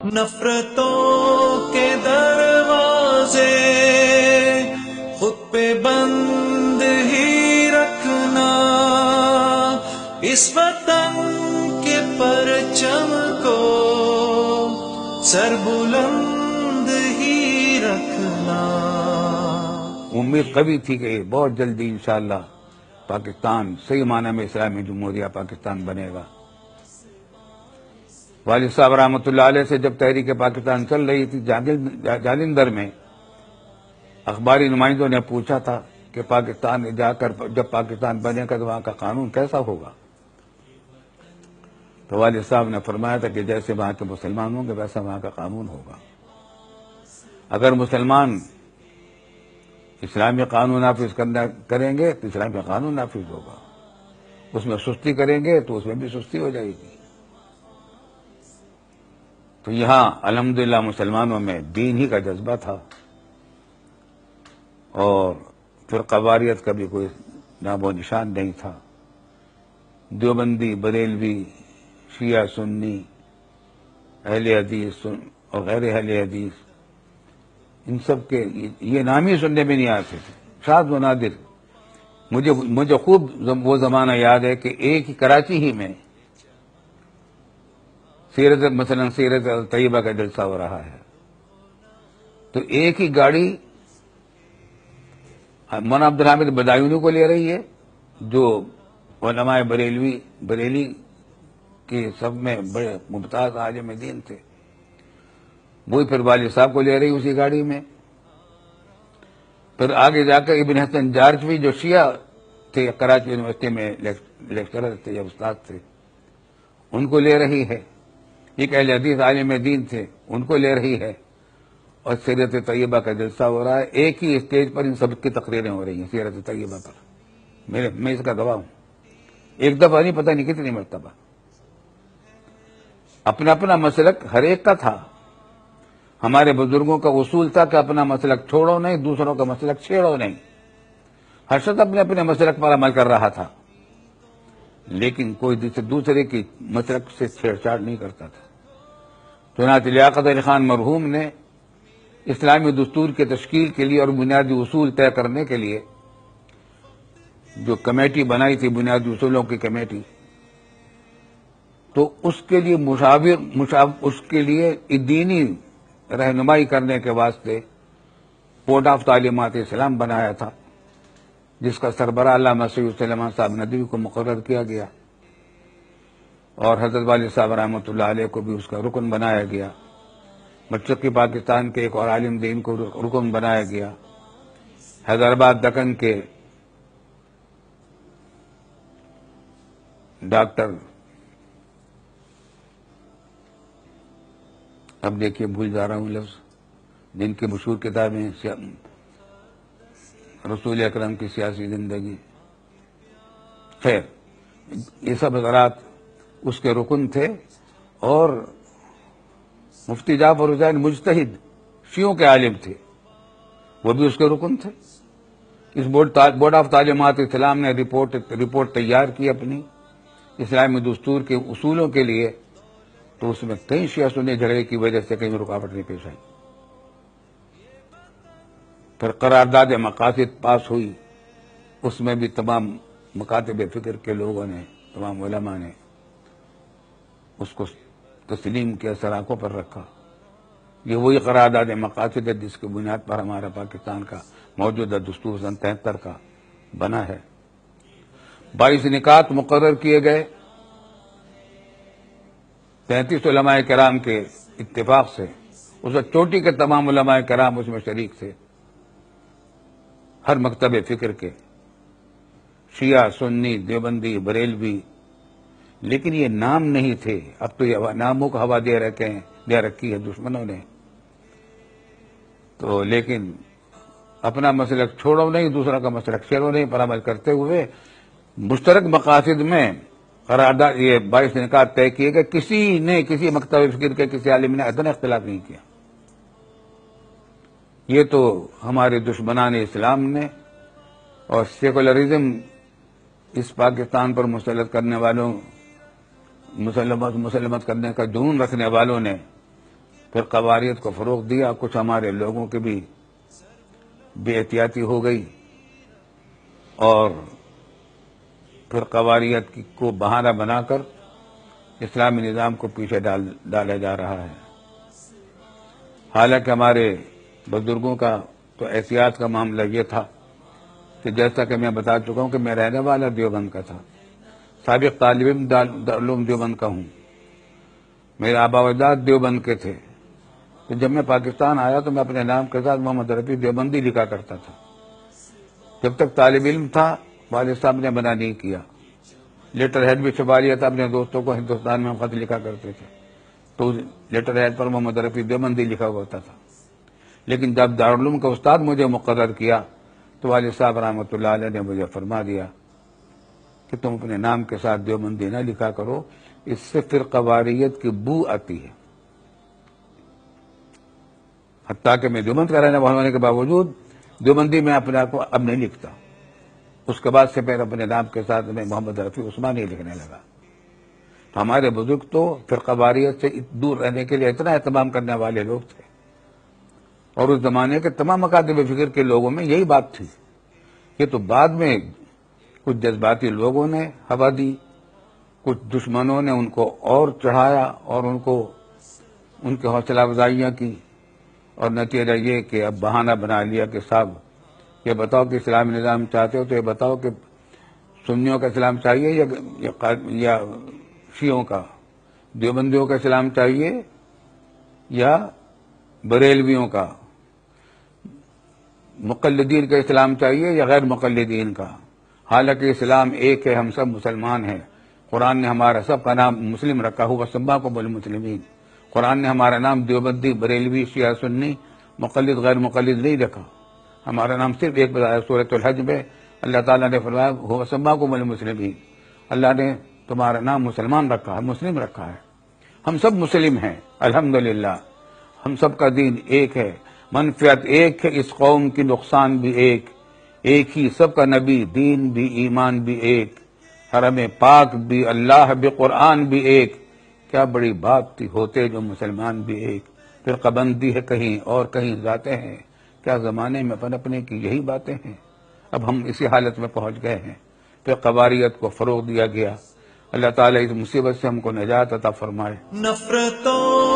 نفرتوں کے دروازے خود پہ بند ہی رکھنا، اس وطن کے پرچم کو سر بلند ہی رکھنا۔ امید کبھی تھی کہ بہت جلدی انشاءاللہ پاکستان صحیح معنی میں اسلامی جمہوریہ پاکستان بنے گا۔ والد صاحب رحمۃ اللہ علیہ سے جب تحریک پاکستان چل رہی تھی جالندھر میں، اخباری نمائندوں نے پوچھا تھا کہ پاکستان میں جا کر جب پاکستان بنے گا تو وہاں کا قانون کیسا ہوگا؟ تو والد صاحب نے فرمایا تھا کہ جیسے وہاں کے مسلمان ہوں گے ویسا وہاں کا قانون ہوگا۔ اگر مسلمان اسلامی قانون نافذ کریں گے تو اسلامی قانون نافذ ہوگا، اس میں سستی کریں گے تو اس میں بھی سستی ہو جائے گی۔ تو یہاں الحمدللہ مسلمانوں میں دین ہی کا جذبہ تھا، اور فرقہ واریت کا بھی کوئی نام و نشان نہیں تھا۔ دیوبندی، بریلوی، شیعہ، سنی، اہل حدیث اور غیر اہل حدیث، ان سب کے یہ نام ہی سننے میں نہیں آتے تھے، شاذ و نادر۔ مجھے خوب وہ زمانہ یاد ہے کہ ایک ہی کراچی ہی میں مثلا سیرت طیبہ کا جلسہ ہو رہا ہے، تو ایک ہی گاڑی مولانا عبدالحامد بدایونی کو لے رہی ہے، جو علماء بریلی کے سب میں بڑے ممتاز عالم دین تھے، وہی پھر والد صاحب کو لے رہی اسی گاڑی میں۔ پھر آگے جا کر ابن حسن جارجوی جو شیعہ تھے، کراچی یونیورسٹی میں لیکچرر تھے یا استاد تھے، ان کو لے رہی ہے۔ ایک اہل حدیث عالم دین تھے، ان کو لے رہی ہے، اور سیرت طیبہ کا جلسہ ہو رہا ہے۔ ایک ہی اسٹیج پر ان سب کی تقریریں ہو رہی ہیں سیرت طیبہ پر، میں اس کا گواہ ہوں۔ ایک دفعہ نہیں، پتہ نہیں کتنی مرتبہ۔ اپنا اپنا مسلک ہر ایک کا تھا۔ ہمارے بزرگوں کا اصول تھا کہ اپنا مسلک چھوڑو نہیں، دوسروں کا مسلک چھیڑو نہیں۔ ہر شخص اپنے اپنے مسلک پر عمل کر رہا تھا، لیکن کوئی دوسرے کی مسلک سے چھیڑ چھاڑ نہیں کرتا تھا۔ چنانچہ لیاقت علی خان مرحوم نے اسلامی دستور کی تشکیل کے لیے اور بنیادی اصول طے کرنے کے لیے جو کمیٹی بنائی تھی، بنیادی اصولوں کی کمیٹی، تو اس کے لیے دینی رہنمائی کرنے کے واسطے بورڈ آف تعلیمات اسلام بنایا تھا، جس کا سربراہ علامہ سید سلیمان صاحب ندوی کو مقرر کیا گیا، اور حضرت والد صاحب رحمۃ اللہ علیہ کو بھی اس کا رکن بنایا گیا۔ مشرقی پاکستان کے ایک اور عالم دین کو رکن بنایا گیا۔ حیدرآباد دکن کے ڈاکٹر، اب دیکھیے بھول جا رہا ہوں لفظ، جن کی مشہور کتابیں رسول اکرم کی سیاسی زندگی، خیر یہ سب حضرات اس کے رکن تھے، اور مفتی جعفر حسین مجتہد شیعوں کے عالم تھے، وہ بھی اس کے رکن تھے۔ اس بورڈ آف تعلیمات اسلام نے رپورٹ تیار کی اپنی اسلامی دستور کے اصولوں کے لیے، تو اس میں کئی شیعہ سنی جھگڑے کی وجہ سے کئی رکاوٹیں پیش آئیں۔ پھر قرارداد مقاصد پاس ہوئی، اس میں بھی تمام مکاتب فکر کے لوگوں نے، تمام علماء نے اس کو تسلیم کیا، سراخوں پر رکھا۔ یہ وہی قرارداد مقاصد ہے جس کی بنیاد پر ہمارا پاکستان کا موجودہ دستور سن 73 کا بنا ہے۔ 22 نکات مقرر کیے گئے، 33 علماء کرام کے اتفاق سے، اس وقت چوٹی کے تمام علماء کرام اس میں شریک تھے، ہر مکتب فکر کے، شیعہ، سنی، دیوبندی، بریلوی، لیکن یہ نام نہیں تھے۔ اب تو یہ ناموں کو ہوا دے رکھی ہے دشمنوں نے، تو لیکن اپنا مسلک چھوڑو نہیں، دوسرا کا مسلک چھیڑو نہیں پر عمل کرتے ہوئے مشترک مقاصد میں قرارداد یہ 22 نکات طے کیے گئے۔ کسی مکتب فکر کے کسی عالم نے ادنا اختلاف نہیں کیا۔ یہ تو ہمارے دشمنان اسلام نے اور سیکولرزم اس پاکستان پر مسلط کرنے والوں، مسلمت کرنے کا جنون رکھنے والوں نے پھر قواریت کو فروغ دیا. کچھ ہمارے لوگوں کی بھی بے احتیاطی ہو گئی اور پھر قواریت کو بہانہ بنا کر اسلامی نظام کو پیچھے ڈالا جا رہا ہے. حالانکہ ہمارے بزرگوں کا تو احتیاط کا معاملہ یہ تھا کہ جیسا کہ میں بتا چکا ہوں کہ میں رہنے والا دیوبند کا تھا, سابق طالب علم دارالعلوم دیوبند کا ہوں, میرے آبا و اجداد دیوبند کے تھے. تو جب میں پاکستان آیا تو میں اپنے نام کے ساتھ محمد رفیع دیوبندی لکھا کرتا تھا. جب تک طالب علم تھا والد صاحب نے منع نہیں کیا. لیٹر ہیڈ بھی چھپا لیا تھا اپنے دوستوں کو, ہندوستان میں ہم خط لکھا کرتے تھے تو لیٹر ہیڈ پر محمد رفیع دیوبندی لکھا ہوا ہوتا تھا. لیکن جب دارالعلوم کا استاد مجھے مقرر کیا تو والد صاحب رحمۃ اللہ علیہ نے مجھے فرما دیا کہ تم اپنے نام کے ساتھ دیوبندی نہ لکھا کرو, اس سے پھر قواریت کی بو آتی ہے. حتیٰ کہ میں دیوبند کا رہنے والا ہونے کے باوجود دیوبندی میں اپنے آپ کو اب نہیں لکھتا. اس کے بعد سے پھر اپنے نام کے ساتھ میں محمد رفیع عثمانی لکھنے لگا. تو ہمارے بزرگ تو پھر قواریت سے دور رہنے کے لیے اتنا اہتمام کرنے والے لوگ تھے, اور اس زمانے کے تمام مکاتب فکر کے لوگوں میں یہی بات تھی. یہ تو بعد میں کچھ جذباتی لوگوں نے ہوا دی, کچھ دشمنوں نے ان کو اور چڑھایا اور ان کی حوصلہ افزائیاں کی, اور نتیجہ یہ کہ اب بہانہ بنا لیا کہ صاحب یہ بتاؤ کہ اسلامی نظام چاہتے ہو تو یہ بتاؤ کہ سنیوں کا اسلام چاہیے یا شیعوں کا, دیوبندیوں کا اسلام چاہیے یا بریلویوں کا, مقلدین کا اسلام چاہیے یا غیر مقلدین کا. حالانکہ اسلام ایک ہے, ہم سب مسلمان ہیں. قرآن نے ہمارا سب کا نام مسلم رکھا ہوا, سماکم المسلمین. قرآن نے ہمارا نام دیوبندی, بریلوی, شیعہ, سنی, مقلد, غیر مقلد نہیں رکھا. ہمارا نام صرف ایک بتایا سورۃ الحج میں اللہ تعالیٰ نے فرمایا هو سماکم المسلمین. اللہ نے تمہارا نام مسلمان رکھا ہے, مسلم رکھا ہے. ہم سب مسلم ہیں الحمدللہ. ہم سب کا دین ایک ہے, منفعت ایک ہے, اس قوم کی نقصان بھی ایک ہی. سب کا نبی, دین بھی, ایمان بھی ایک, حرم پاک بھی, اللہ بھی, قرآن بھی ایک. کیا بڑی بات تھی, ہوتے جو مسلمان بھی ایک. پھر قبندی ہے کہیں اور کہیں ذاتیں ہیں, کیا زمانے میں پنپنے کی یہی باتیں ہیں. اب ہم اسی حالت میں پہنچ گئے ہیں. پھر قواریت کو فروغ دیا گیا. اللہ تعالیٰ اس مصیبت سے ہم کو نجات عطا فرمائے. نفرتوں